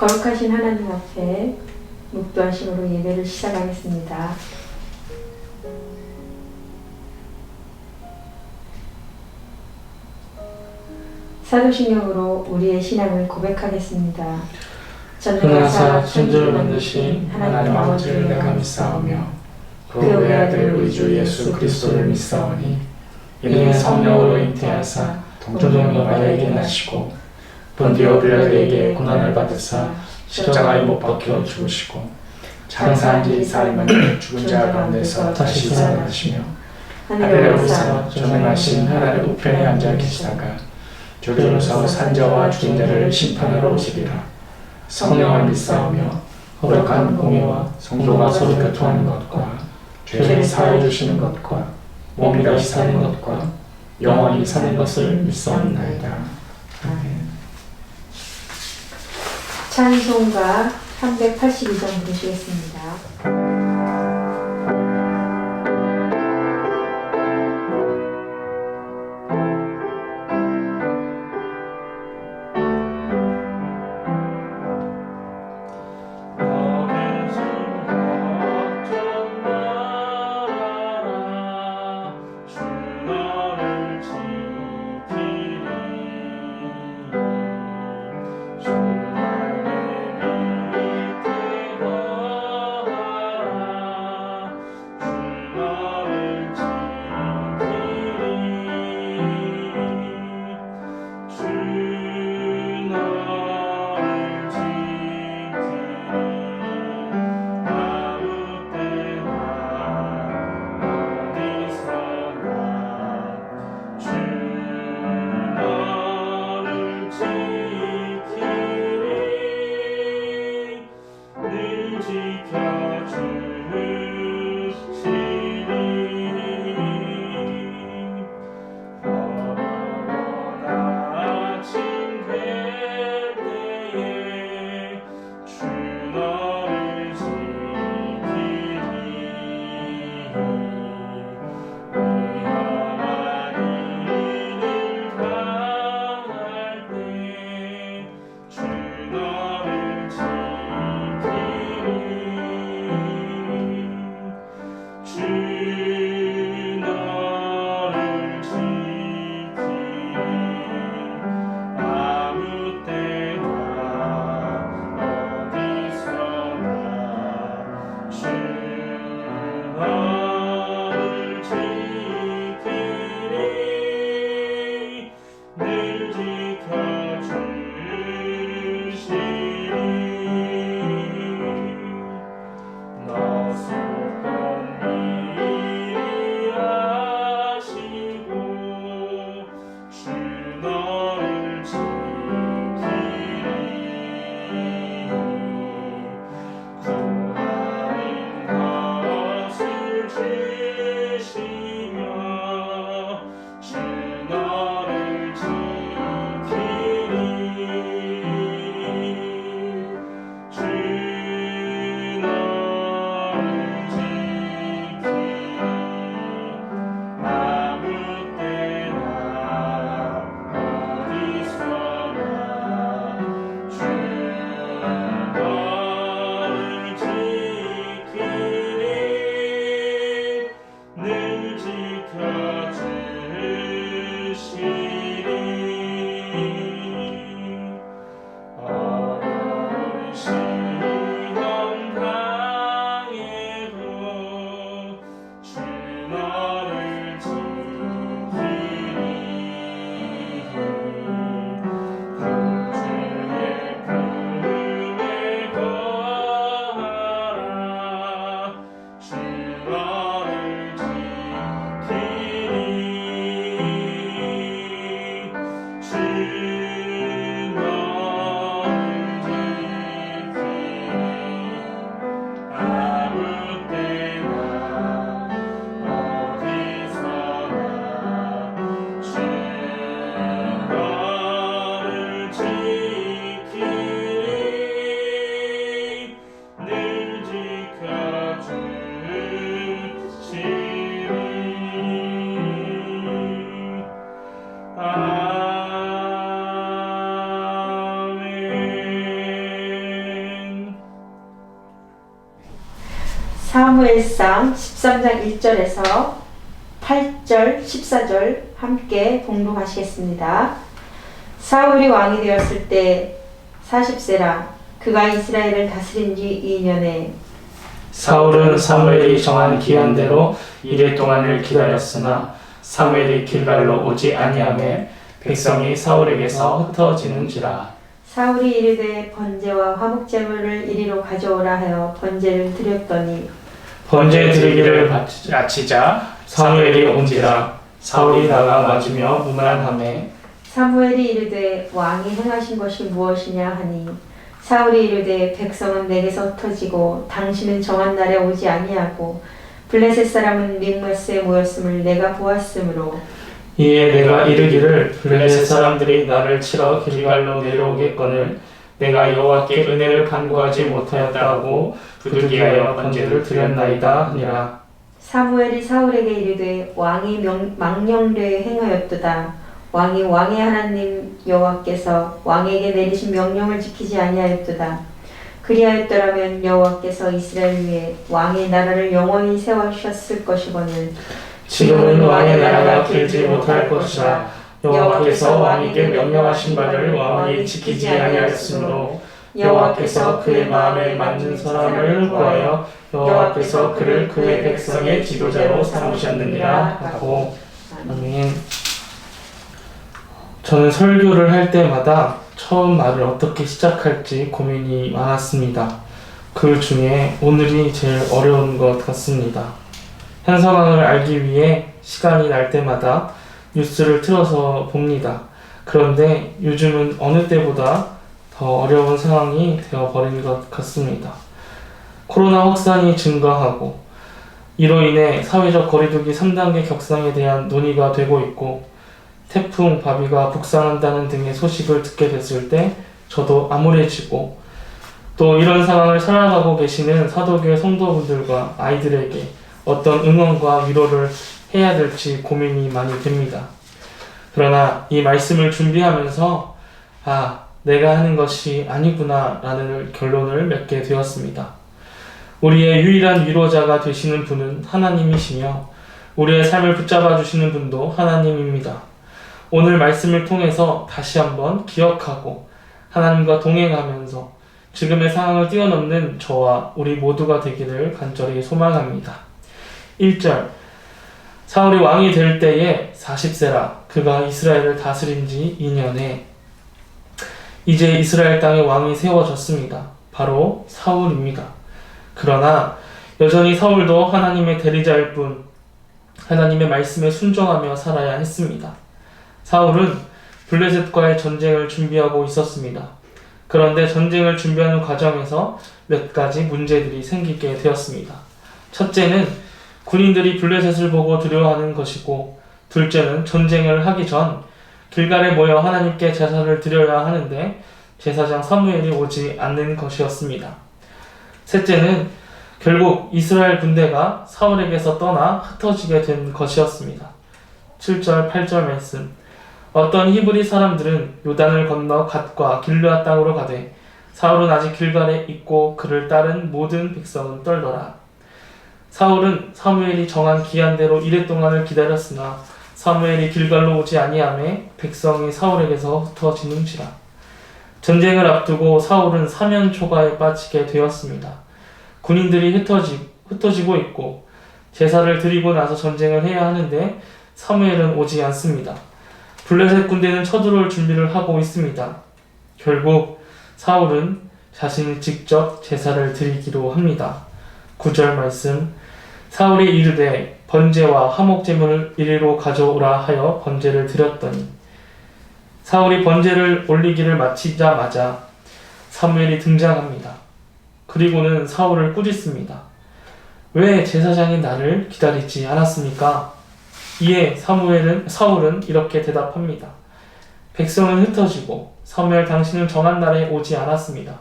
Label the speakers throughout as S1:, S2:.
S1: 거룩하신 하나님 앞에 묵도하심으로 예배를 시작하겠습니다. 사도신경으로 우리의 신앙을 고백하겠습니다.
S2: 전능하사 천지를 만드신 하나님 아버지를 내가 믿사오며 그 외아들 우리 주 예수 그리스도를 믿사오니 이는 성령으로 잉태하사 동정녀 마리아에게 나시고 본디오 빌라도에게 고난을 받으사 십자가에 못 박혀 죽으시고 장사한 지 4일 만에 죽은 자 가운데서 다시 살아나시며 하늘에 오르사 전능하신 하나님 우편에 앉아 계시다가 저리로서 산자와 죽은 자를 심판하러 오시리라. 성령을 믿사오며 거룩한 공예와 성도가 서로 교통하는 것과 죄를 사하여 주시는 것과 몸이 다시 사는 것과 영원히 사는 것을 믿사옵나이다. 아멘.
S1: 찬송가 382장 부르시겠습니다. 사무엘상 13장 1절에서 8절, 14절 함께 봉독하시겠습니다. 사울이 왕이 되었을 때 40세라 그가 이스라엘을 다스린 지 2년에
S2: 사울은 사무엘이 정한 기한대로 이래 동안을 기다렸으나 사무엘이 길갈로 오지 아니하매 백성이 사울에게서 흩어지는지라.
S1: 사울이 이르되 번제와 화목제물을 이리로 가져오라 하여 번제를 드렸더니
S2: 번제 드리기를 마치자 사무엘이 온지라. 사울이 나가 맞으며 무난하매
S1: 사무엘이 이르되 왕이 행하신 것이 무엇이냐 하니 사울이 이르되 백성은 내게서 흩어지고 당신은 정한 날에 오지 아니하고 블레셋 사람은 믹마스에 모였음을 내가 보았으므로
S2: 이에 내가 이르기를 블레셋 사람들이 나를 치러 길갈로 내려오겠거늘 내가 여호와께 은혜를 간구하지 못하였다 하고 부득이하여 번제를 드렸나이다 하니라.
S1: 사무엘이 사울에게 이르되 왕이 망령되이 행하였도다. 왕이 왕의 하나님 여호와께서 왕에게 내리신 명령을 지키지 아니하였도다. 그리하였더라면 여호와께서 이스라엘 위에 왕의 나라를 영원히 세우셨을 것이거늘
S2: 지금은 왕의 나라가 길지 못할 것이라. 여호와께서 왕에게 명령하신 바를 왕이 지키지 아니하였으므로 여호와께서 그의 마음에 맞는 사람을 구하여 여호와께서 그를 그의 백성의 지도자로 삼으셨느니라 하고. 아멘. 저는 설교를 할 때마다 처음 말을 어떻게 시작할지 고민이 많았습니다. 그 중에 오늘이 제일 어려운 것 같습니다. 현 상황을 알기 위해 시간이 날 때마다 뉴스를 틀어서 봅니다. 그런데 요즘은 어느 때보다 더 어려운 상황이 되어버린 것 같습니다. 코로나 확산이 증가하고 이로 인해 사회적 거리두기 3단계 격상에 대한 논의가 되고 있고 태풍 바비가 북상한다는 등의 소식을 듣게 됐을 때 저도 암울해지고 또 이런 상황을 살아가고 계시는 사도교회 성도분들과 아이들에게 어떤 응원과 위로를 해야 될지 고민이 많이 됩니다. 그러나 이 말씀을 준비하면서 내가 하는 것이 아니구나 라는 결론을 맺게 되었습니다. 우리의 유일한 위로자가 되시는 분은 하나님이시며 우리의 삶을 붙잡아 주시는 분도 하나님입니다. 오늘 말씀을 통해서 다시 한번 기억하고 하나님과 동행하면서 지금의 상황을 뛰어넘는 저와 우리 모두가 되기를 간절히 소망합니다. 1절 사울이 왕이 될 때에 40세라 그가 이스라엘을 다스린 지 2년에 이제 이스라엘 땅에 왕이 세워졌습니다. 바로 사울입니다. 그러나 여전히 사울도 하나님의 대리자일 뿐 하나님의 말씀에 순종하며 살아야 했습니다. 사울은 블레셋과의 전쟁을 준비하고 있었습니다. 그런데 전쟁을 준비하는 과정에서 몇 가지 문제들이 생기게 되었습니다. 첫째는 군인들이 블레셋을 보고 두려워하는 것이고, 둘째는 전쟁을 하기 전 길갈에 모여 하나님께 제사를 드려야 하는데 제사장 사무엘이 오지 않는 것이었습니다. 셋째는 결국 이스라엘 군대가 사울에게서 떠나 흩어지게 된 것이었습니다. 7절, 8절 말씀 어떤 히브리 사람들은 요단을 건너 갓과 길르앗 땅으로 가되 사울은 아직 길갈에 있고 그를 따른 모든 백성은 떨더라. 사울은 사무엘이 정한 기한대로 이래 동안을 기다렸으나 사무엘이 길갈로 오지 아니하매 백성이 사울에게서 흩어지는지라. 전쟁을 앞두고 사울은 사면 초가에 빠지게 되었습니다. 군인들이 흩어지고 있고 제사를 드리고 나서 전쟁을 해야 하는데 사무엘은 오지 않습니다. 블레셋 군대는 쳐들어올 준비를 하고 있습니다. 결국 사울은 자신이 직접 제사를 드리기로 합니다. 9절 말씀 사울이 이르되 번제와 화목제물을 이리로 가져오라 하여 번제를 드렸더니 사울이 번제를 올리기를 마치자마자 사무엘이 등장합니다. 그리고는 사울을 꾸짖습니다. 왜 제사장이 나를 기다리지 않았습니까? 이에 사울은 이렇게 대답합니다. 백성은 흩어지고 사무엘 당신은 정한 날에 오지 않았습니다.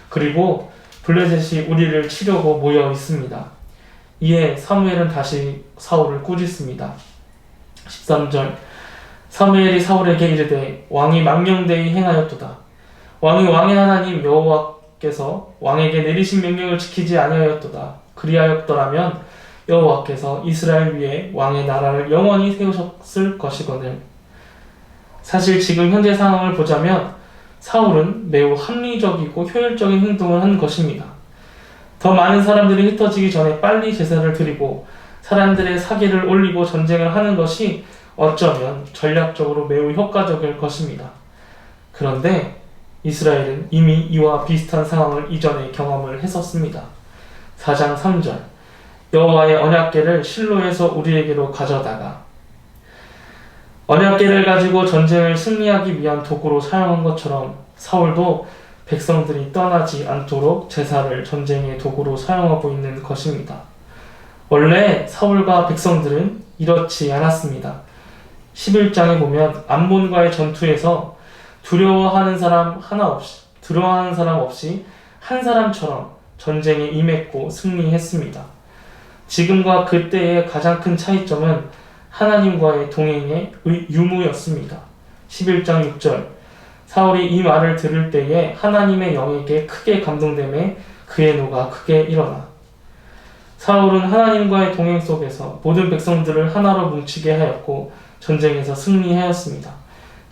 S2: 그리고 블레셋이 우리를 치려고 모여 있습니다. 이에 사무엘은 다시 사울을 꾸짖습니다. 13절 사무엘이 사울에게 이르되 왕이 망령되이 행하였도다. 왕이 왕의 하나님 여호와께서 왕에게 내리신 명령을 지키지 아니하였도다. 그리하였더라면 여호와께서 이스라엘 위에 왕의 나라를 영원히 세우셨을 것이거늘. 사실 지금 현재 상황을 보자면 사울은 매우 합리적이고 효율적인 행동을 한 것입니다. 더 많은 사람들이 흩어지기 전에 빨리 제사를 드리고 사람들의 사기를 올리고 전쟁을 하는 것이 어쩌면 전략적으로 매우 효과적일 것입니다. 그런데 이스라엘은 이미 이와 비슷한 상황을 이전에 경험을 했었습니다. 4장 3절 여호와의 언약궤를 실로에서 우리에게로 가져다가. 언약궤를 가지고 전쟁을 승리하기 위한 도구로 사용한 것처럼 사울도 백성들이 떠나지 않도록 제사를 전쟁의 도구로 사용하고 있는 것입니다. 원래 사울과 백성들은 이렇지 않았습니다. 11장에 보면 암몬과의 전투에서 두려워하는 사람 없이 한 사람처럼 전쟁에 임했고 승리했습니다. 지금과 그때의 가장 큰 차이점은 하나님과의 동행의 유무였습니다. 11장 6절 사울이 이 말을 들을 때에 하나님의 영에게 크게 감동되매 그의 노가 크게 일어나. 사울은 하나님과의 동행 속에서 모든 백성들을 하나로 뭉치게 하였고 전쟁에서 승리하였습니다.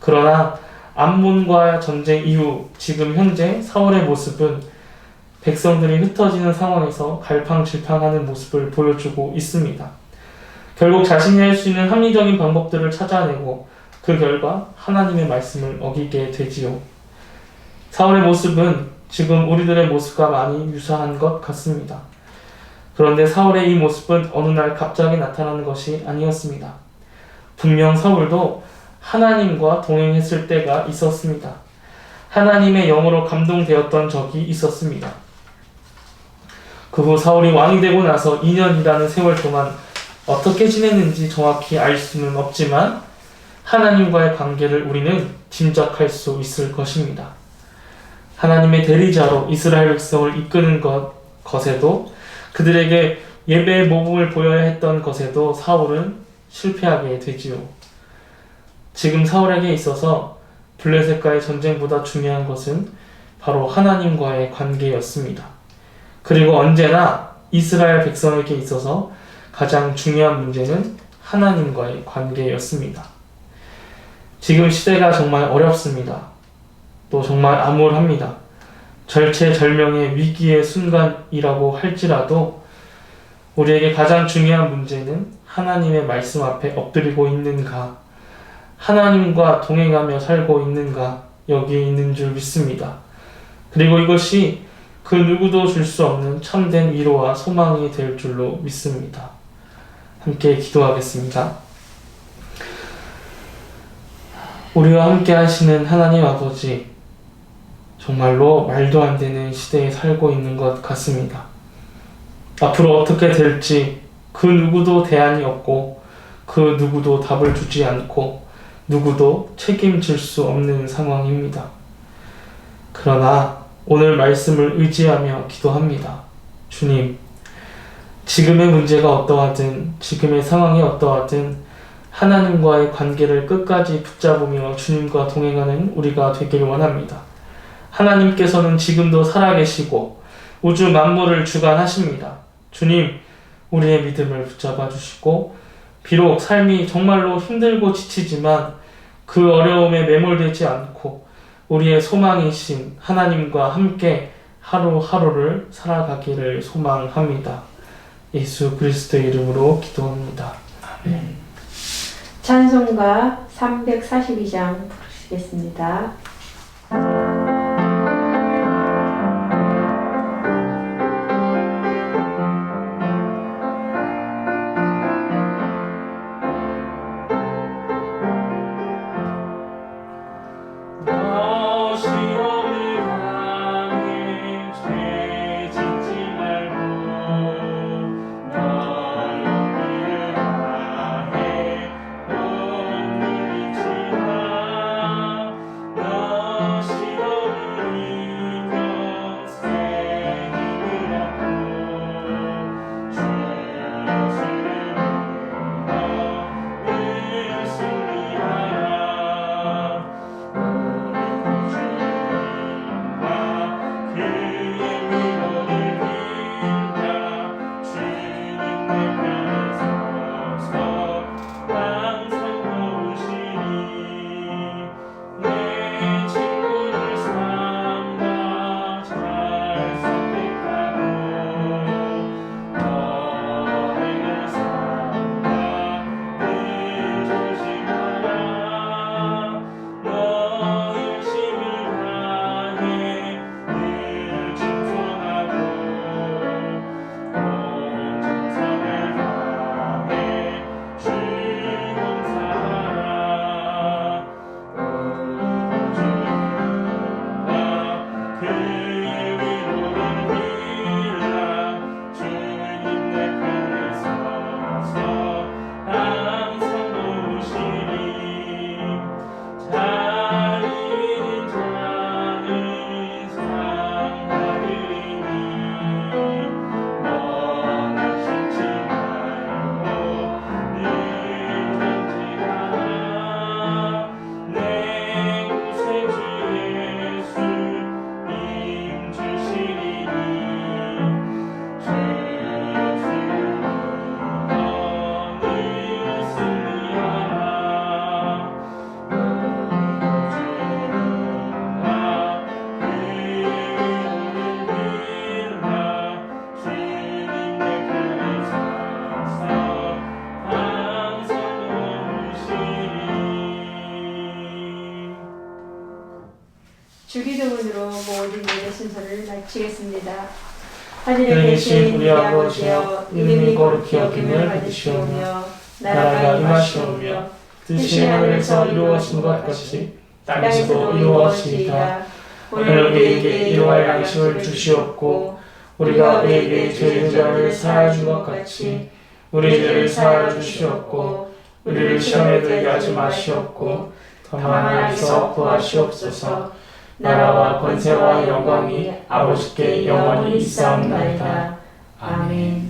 S2: 그러나 암몬과 전쟁 이후 지금 현재 사울의 모습은 백성들이 흩어지는 상황에서 갈팡질팡하는 모습을 보여주고 있습니다. 결국 자신이 할 수 있는 합리적인 방법들을 찾아내고 그 결과 하나님의 말씀을 어기게 되지요. 사울의 모습은 지금 우리들의 모습과 많이 유사한 것 같습니다. 그런데 사울의 이 모습은 어느 날 갑자기 나타나는 것이 아니었습니다. 분명 사울도 하나님과 동행했을 때가 있었습니다. 하나님의 영으로 감동되었던 적이 있었습니다. 그 후 사울이 왕이 되고 나서 2년이라는 세월 동안 어떻게 지냈는지 정확히 알 수는 없지만 하나님과의 관계를 우리는 짐작할 수 있을 것입니다. 하나님의 대리자로 이스라엘 백성을 이끄는 것에도 그들에게 예배의 모범을 보여야 했던 것에도 사울은 실패하게 되지요. 지금 사울에게 있어서 블레셋과의 전쟁보다 중요한 것은 바로 하나님과의 관계였습니다. 그리고 언제나 이스라엘 백성에게 있어서 가장 중요한 문제는 하나님과의 관계였습니다. 지금 시대가 정말 어렵습니다. 또 정말 암울합니다. 절체절명의 위기의 순간이라고 할지라도 우리에게 가장 중요한 문제는 하나님의 말씀 앞에 엎드리고 있는가, 하나님과 동행하며 살고 있는가, 여기에 있는 줄 믿습니다. 그리고 이것이 그 누구도 줄 수 없는 참된 위로와 소망이 될 줄로 믿습니다. 함께 기도하겠습니다. 우리와 함께 하시는 하나님 아버지, 정말로 말도 안 되는 시대에 살고 있는 것 같습니다. 앞으로 어떻게 될지 그 누구도 대안이 없고 그 누구도 답을 주지 않고 누구도 책임질 수 없는 상황입니다. 그러나 오늘 말씀을 의지하며 기도합니다. 주님, 지금의 문제가 어떠하든 지금의 상황이 어떠하든 하나님과의 관계를 끝까지 붙잡으며 주님과 동행하는 우리가 되길 원합니다. 하나님께서는 지금도 살아계시고 우주 만물을 주관하십니다. 주님, 우리의 믿음을 붙잡아 주시고 비록 삶이 정말로 힘들고 지치지만 그 어려움에 매몰되지 않고 우리의 소망이신 하나님과 함께 하루하루를 살아가기를 소망합니다. 예수 그리스도의 이름으로 기도합니다. 아멘.
S1: 찬송가 342장 부르시겠습니다.
S2: 다시
S1: 주기도문으로 모든 예배 순서를 마치겠습니다. 하늘에
S2: 하늘에
S1: 계신
S2: 계신
S1: 우리
S2: 우리
S1: 아버지여
S2: 아버지여,
S1: 이름이 거룩히 여김을 받으시오며 나라가 임하시오며
S2: 뜻이 하늘에서 이루어진 것 같이 땅에서도 이루어지이다. 오늘 우리에게 일용할 양식을 주시옵고 우리가 우리에게 죄를 자를 사하여 준 것 같이 우리 죄를 사하여 주시옵고 우리를 시험에 들게 하지 마시옵고 다만 하나님께서 구하시옵소서. 나라와 권세와 영광이 아버지께 영원히 있사옵나이다. 아멘.